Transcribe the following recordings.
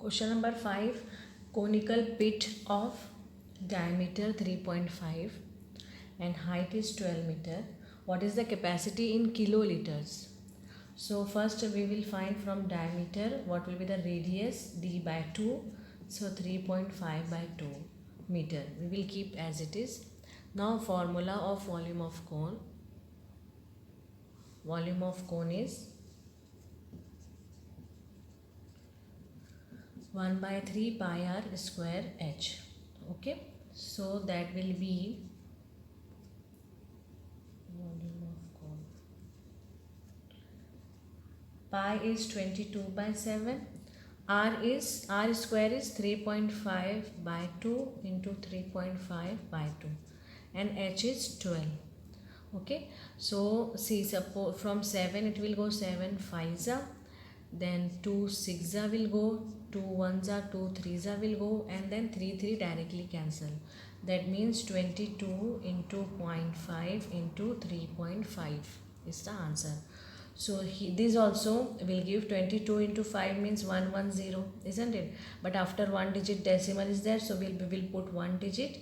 Question number 5. Conical pit of diameter 3.5 and height is 12 meter. What is the capacity in kiloliters? So first we will find from diameter what will be the radius, d by 2. So 3.5 by 2 meter. We will keep as it is. Now formula of volume of cone. Volume of cone is 1 by 3 pi r square h. Okay, so that will be volume of cone. Pi is 22 by 7. R square is 3.5 by 2 into 3.5 by 2 and h is 12. Okay, so see, suppose from 7 it will go 7 5s are, then 2 6s are will go, 2 1s are, 2 3s are will go, and then 3 directly cancel. That means 22 into 0.5 into 3.5 is the answer. So this also will give 22 into 5 means 110, isn't it? But after one digit decimal is there, so we will put one digit.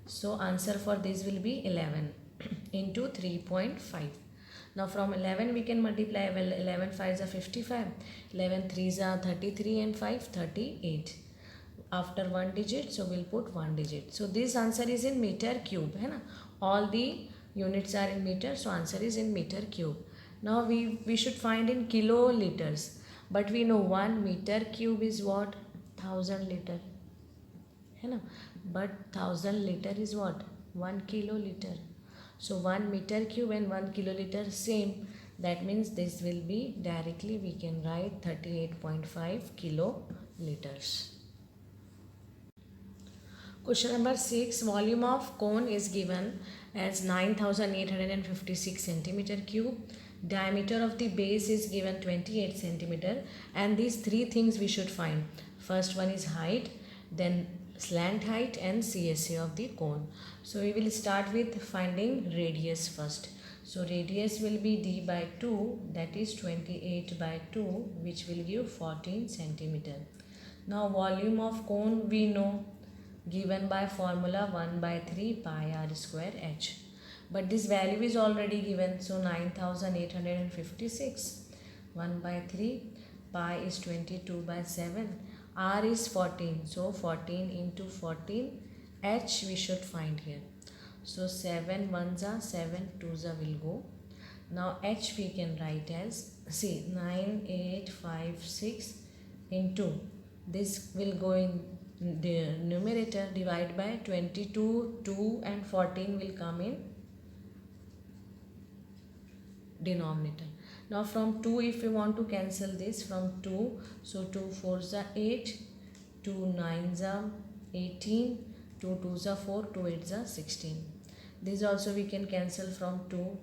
So answer for this will be 11 into 3.5. Now from 11 we can multiply. Well, 11 5s are 55, 11 3s are 33 and 5 38. After one digit, so we'll put one digit. So this answer is in meter cube, है ना? All the units are in meter, so answer is in meter cube. Now we should find in kiloliters, but we know 1 meter cube is what? 1000 liter, है ना? But 1000 liter is what? 1 kiloliter. So 1 meter cube and 1 kiloliter same. That means this will be directly we can write 38.5 kiloliters. Question number 6. Volume of cone is given as 9856 centimeter cube. Diameter of the base is given 28 centimeter, and these three things we should find. First one is height, then slant height and CSA of the cone. So we will start with finding radius first. So radius will be d by 2, that is 28 by 2, which will give 14 centimeter. Now volume of cone we know, given by formula 1 by 3 pi r square h. But this value is already given, so 9856. 1 by 3, pi is 22 by 7, r is 14, so 14 into 14, h we should find here. So 7 1s are, 7 2s are will go. Now h we can write as, see, 9856 into, this will go in the numerator, divide by 22, 2 and 14 will come in denominator. Now from 2 if we want to cancel this from 2, so 2 4s are 8, 2 9s are 18, 2 2s are 4, 2 8s are 16. This also we can cancel from 2,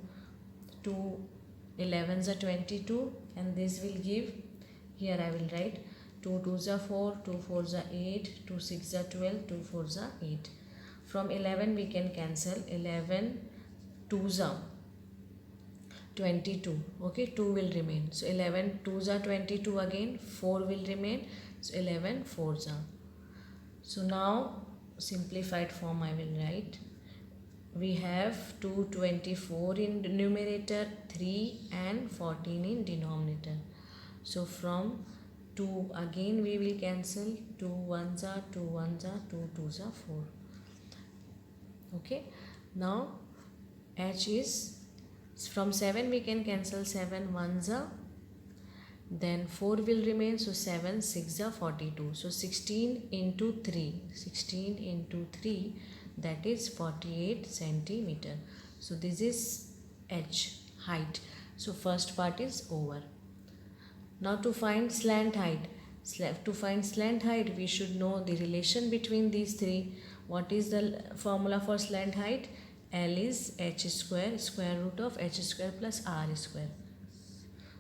2 11s are 22, and this will give, here I will write 2 2s are 4, 2 4s are 8, 2 6s are 12, 2 4s are 8. From 11 we can cancel, 11 2s are 22. Okay, 2 will remain. So 11 2s are 22 again, 4 will remain. So 11 4s are. So now simplified form I will write. We have 224 in numerator, 3 and 14 in denominator. So from 2 again we will cancel, 2 1s are, 2 1s are, 2 2s are 4. Okay, now h is, from 7 we can cancel, 7 1s are, then 4 will remain, so 7 6 are 42. So 16 into 3, 16 into 3, that is 48 centimeter. So this is h, height. So first part is over. Now to find slant height. To find slant height we should know the relation between these three. What is the formula for slant height? L is h square, square root of h square plus r square.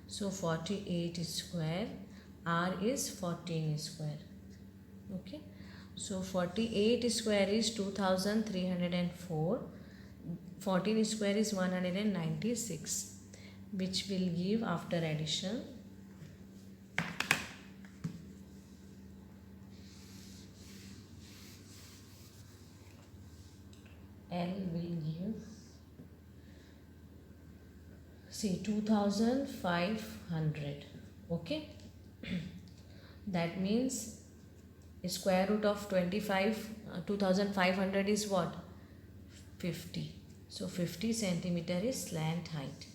So 48 square, r is 14 square. Okay, so 48 square is 2304, 14 square is 196, which will give after addition L will give, see, 2500. Okay. That means square root of 2500 is what? 50. So 50 centimeter is slant height.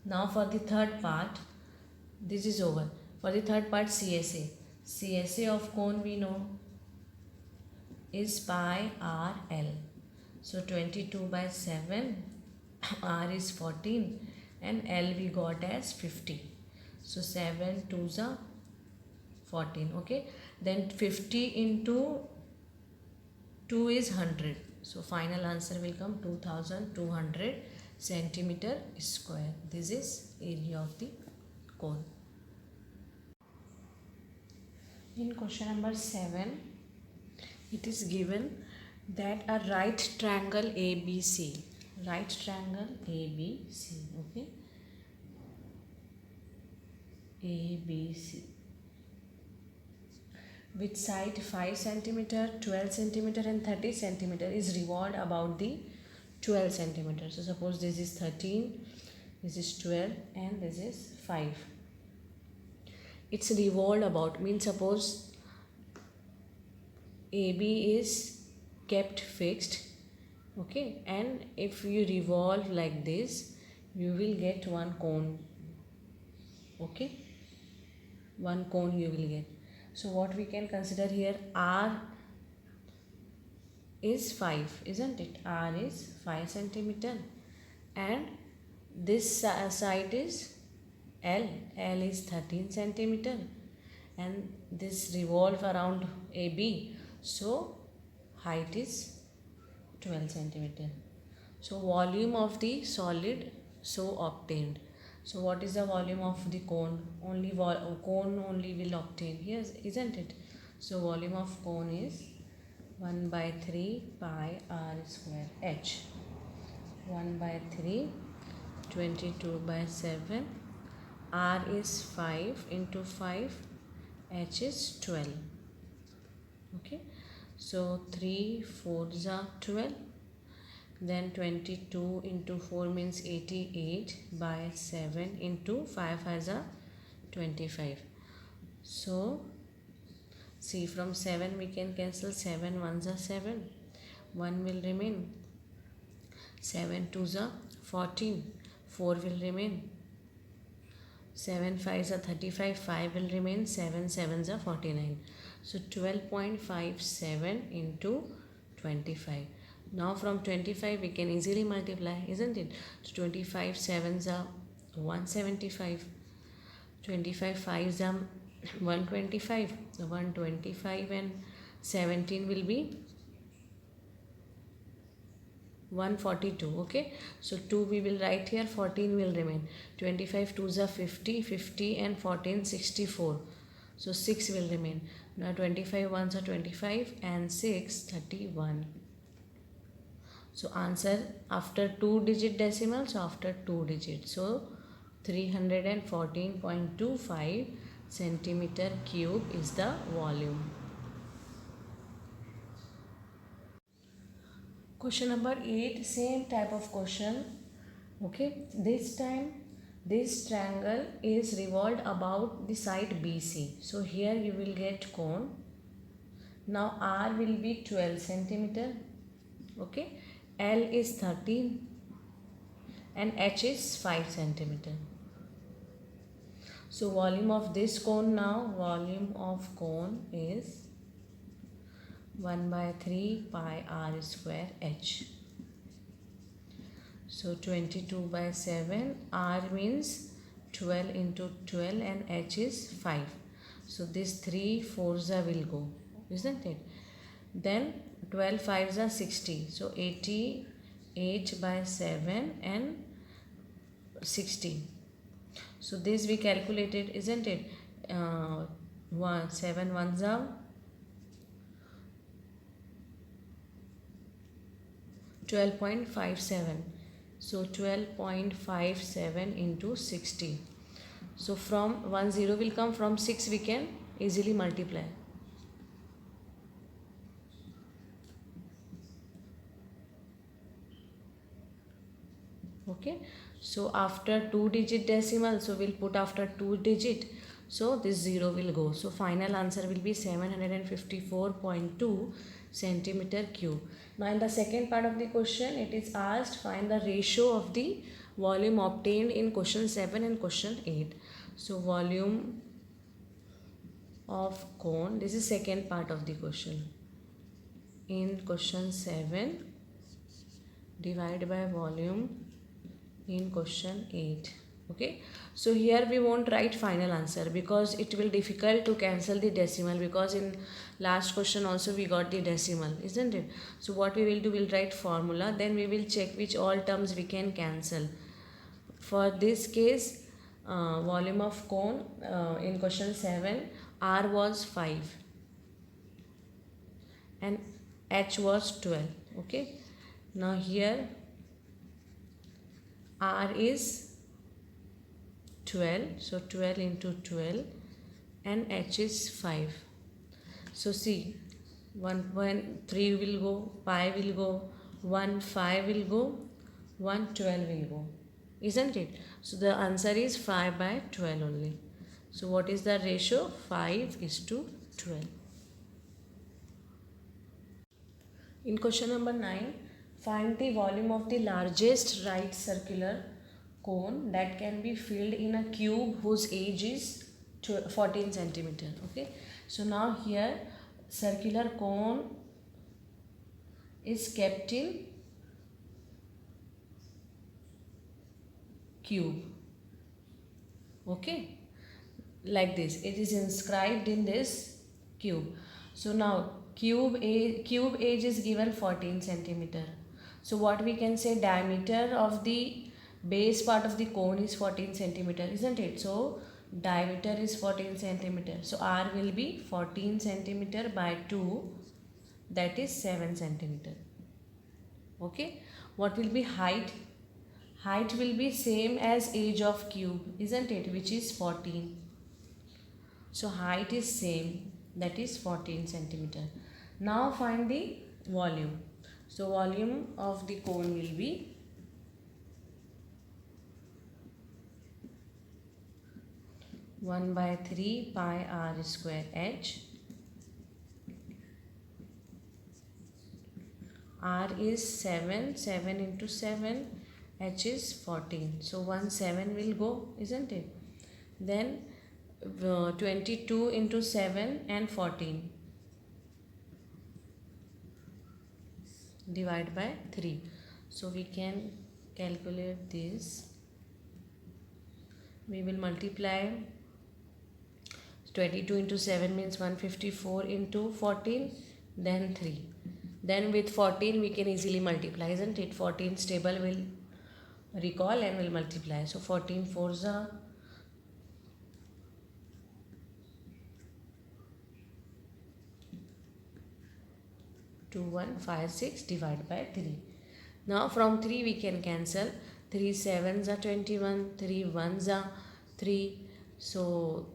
Now for the third part, this is over. For the third part, CSA. CSA of cone we know is pi RL. So 22 by 7, R is 14 and L we got as 50. So 7 2s are 14. Okay. Then 50 into 2 is 100. So final answer will come 2200 centimeter square. This is area of the cone. In question number 7, it is given that a right triangle ABC, right triangle ABC, okay, ABC, with side 5 centimeter, 12 centimeter and 30 centimeter is revolved about the 12 centimeter. So suppose this is 13, this is 12 and this is 5. It's revolved about, means suppose AB is kept fixed, okay, and if you revolve like this, you will get one cone, okay, one cone you will get. So what we can consider here, R is 5, isn't it? R is 5 centimeter and this side is L. L is 13 centimeter and this revolve around AB. So height is 12 centimeter. So volume of the solid so obtained. So what is the volume of the cone? Only cone only will obtain here, isn't it? So volume of cone is 1 by 3 pi r square h. 1 by 3, 22 by 7. R is 5 into 5, h is 12. Okay, so 3 4s are 12. Then 22 into 4 means 88 by 7 into 5 has a 25. So see, from 7 we can cancel 7 1s are 7. 1 will remain. 7 2s are 14. 4 will remain. 7 5s are 35. 5 will remain. 7 7s are 49. So 12.57 into 25. Now from 25 we can easily multiply, isn't it? So 25 7s are 175. 25 5s are 125. So 125 and 17 will be 142. Okay, so 2 we will write here, 14 will remain. 25 2s are 50. 50 and 14 64. So 6 will remain. Now 25 1s are 25 and 6 31. So answer after 2 digit decimal, so after 2 digits. So 314.25 centimeter cube is the volume. Question number 8, same type of question. Okay, this time this triangle is revolved about the side BC. So here you will get cone. Now R will be 12 centimeter. Okay, L is 13 and H is 5 centimeter. So volume of this cone now, volume of cone is 1 by 3 pi r square h. So 22 by 7, r means 12 into 12 and h is 5. So this 3 4s will go, isn't it? Then 12 5s are 60. So 88 by 7 and 60. So this we calculated, isn't it? 7 1s are 12.57. So 12.57 into 60. So from 1 0 will come, from 6 we can easily multiply. Okay, so after 2-digit decimal, so we'll put after 2-digit, so this 0 will go. So final answer will be 754.2 centimeter cube. Now in the second part of the question, it is asked find the ratio of the volume obtained in question 7 and question 8. So volume of cone, this is second part of the question. In question 7 divided by volume in question 8. Okay, so here we won't write final answer because it will difficult to cancel the decimal, because in last question also we got the decimal, isn't it? So what we will do, we'll write formula, then we will check which all terms we can cancel. For this case, volume of cone in question 7, R was 5 and H was 12. Okay, now here R is 12, so 12 into 12, and H is 5. So see, 1.3 will go, pi will go, 1 5 will go, 1 12 will go, isn't it? So the answer is 5 by 12 only. So what is the ratio? 5:12. In question number 9, find the volume of the largest right circular cone that can be filled in a cube whose age is 14 centimeter. Okay, so now here circular cone is kept in cube. Okay, like this, it is inscribed in this cube. So now cube age is given 14 centimeter. So what we can say, diameter of the base part of the cone is 14 centimeter, isn't it? So diameter is 14 centimeter. So R will be 14 centimeter by 2, that is 7 centimeter. Okay, what will be height? Height will be same as age of cube, isn't it, which is 14. So height is same, that is 14 centimeter. Now find the volume. So volume of the cone will be 1/3 pi r square h. R is 7, 7 into 7, h is 14. So 1 7 will go, isn't it? Then 22 into 7 and 14 divide by 3. So we can calculate this. We will multiply 22 into 7 means 154 into 14, then 3. Then with 14 we can easily multiply, isn't it? 14 stable will recall and will multiply. So 14 4s are 2156 divided by 3. Now from 3 we can cancel. 3 7s are 21, 3 1s are 3. So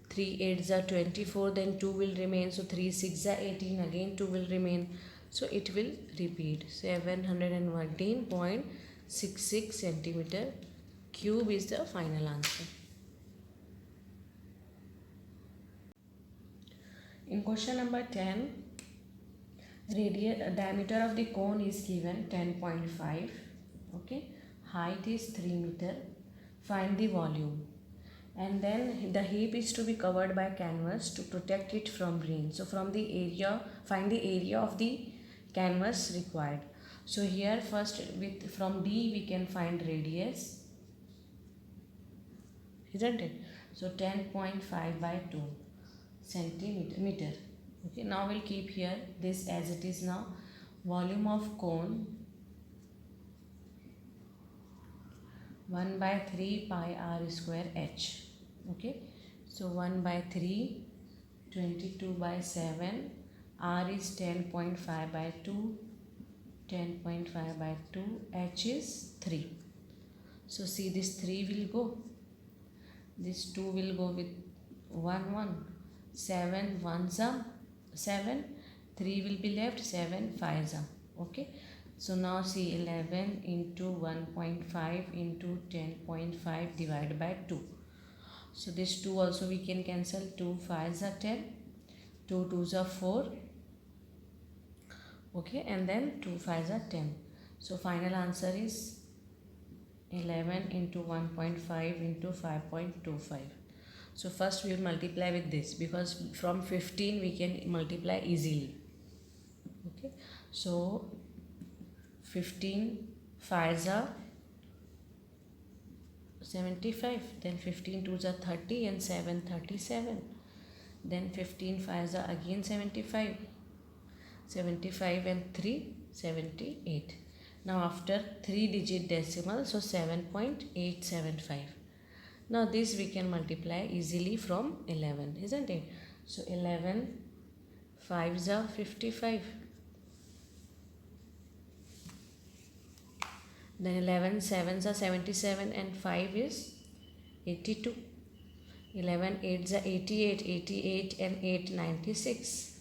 3 8s are 24, then 2 will remain. So 3 6s are 18, again 2 will remain. So it will repeat. 719.66 centimeter cube is the final answer. In question number 10, diameter of the cone is given 10.5. Okay, height is 3 meter. Find the volume, and then the heap is to be covered by canvas to protect it from rain. So from the area, find the area of the canvas required. So here first from D we can find radius, isn't it? So 10.5 by 2 centimeter. Okay, now we'll keep here this as it is now. Volume of cone 1/3 pi r square h. Okay, so 1/3, 22 by 7, r is 10.5 by 2, 10.5 by 2, h is 3. So see, this 3 will go, this 2 will go with 1 1, 7 1s are 7, 3 will be left, 7 5s are. Okay, So now see 11 into 1.5 into 10.5 divided by 2. So this 2 also we can cancel. 2 5s are 10, 2 2s are 4. Okay, and then 2 5s are 10. So final answer is 11 into 1.5 into 5.25. So first we will multiply with this, because from 15 we can multiply easily. Okay, so 15 5s are 75, then 15 2s are 30 and 7 37, then 15 5s are again 75, 75 and 3 78. Now after 3 digit decimal, so 7.875. Now this we can multiply easily from 11, isn't it? So 11 5s are 55, then 11 7s are 77 and 5 is 82. 11 8s are 88, 88 and 8 96.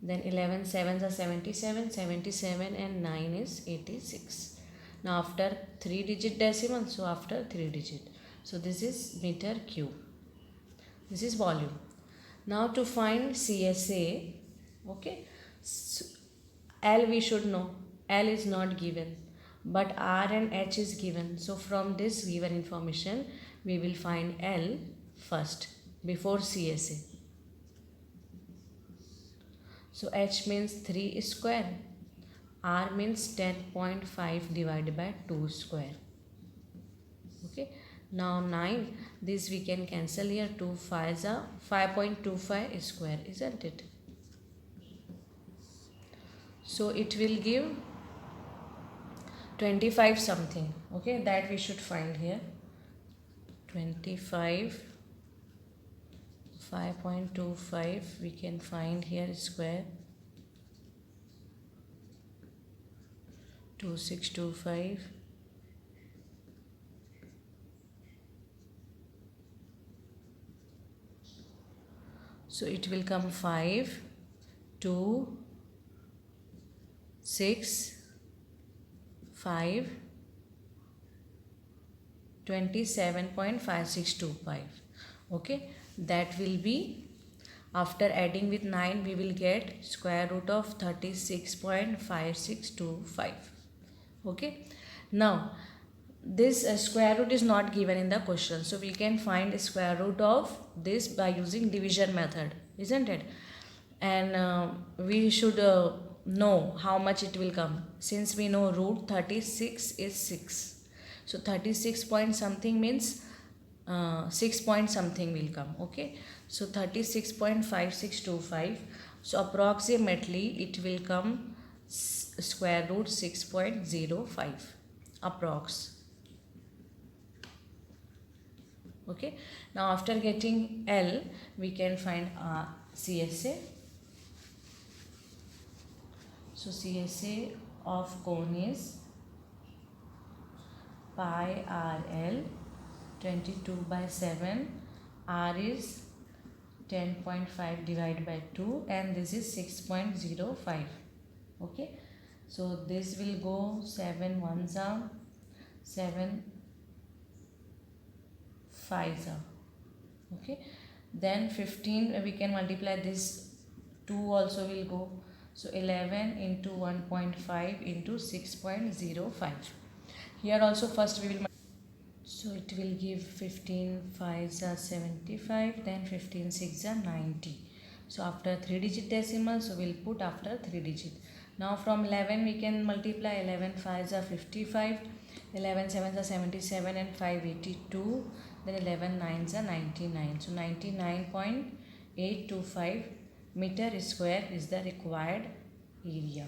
Then 11 7s are 77, 77 and 9 is 86. Now after 3 digit decimal, so after 3 digit. So this is meter cube. This is volume. Now to find CSA, okay, so L we should know. L is not given, but R and H is given. So from this given information, we will find L first before CSA. So H means 3 square. R means 10.5 divided by 2 square. Okay. Now 9. This we can cancel here. 2 5s are 5.25 square, isn't it? So it will give 25 something. Okay. That we should find here. 25. 5.25 we can find here square. 2625. So it will come 5 2 6 5 27.5625. Okay, that will be, after adding with 9 we will get square root of 36.5625. Okay, now this square root is not given in the question, so we can find square root of this by using division method, isn't it? And we should know how much it will come, since we know root 36 is 6. So 36 point something means 6 point something will come. Okay, so 36.5625. So approximately it will come square root 6.05 approx. Okay, now after getting L we can find CSA. So CSA of cone is pi RL 22/7. R is 10.5 divided by 2 and this is 6.05. Okay, so this will go 7 1s are 7 5s are. Okay, then 15 we can multiply this, 2 also will go. So 11 into 1.5 into 6.05. Here also first we will, so it will give 15 5s are 75, then 15 6s are 90. So after 3 digit decimal, so we'll put after 3 digit. Now from 11 we can multiply. 11 5s are 55, 11 7s are 77 and 5 82, then 11 9s are 99. So 99.825 meter square is the required area.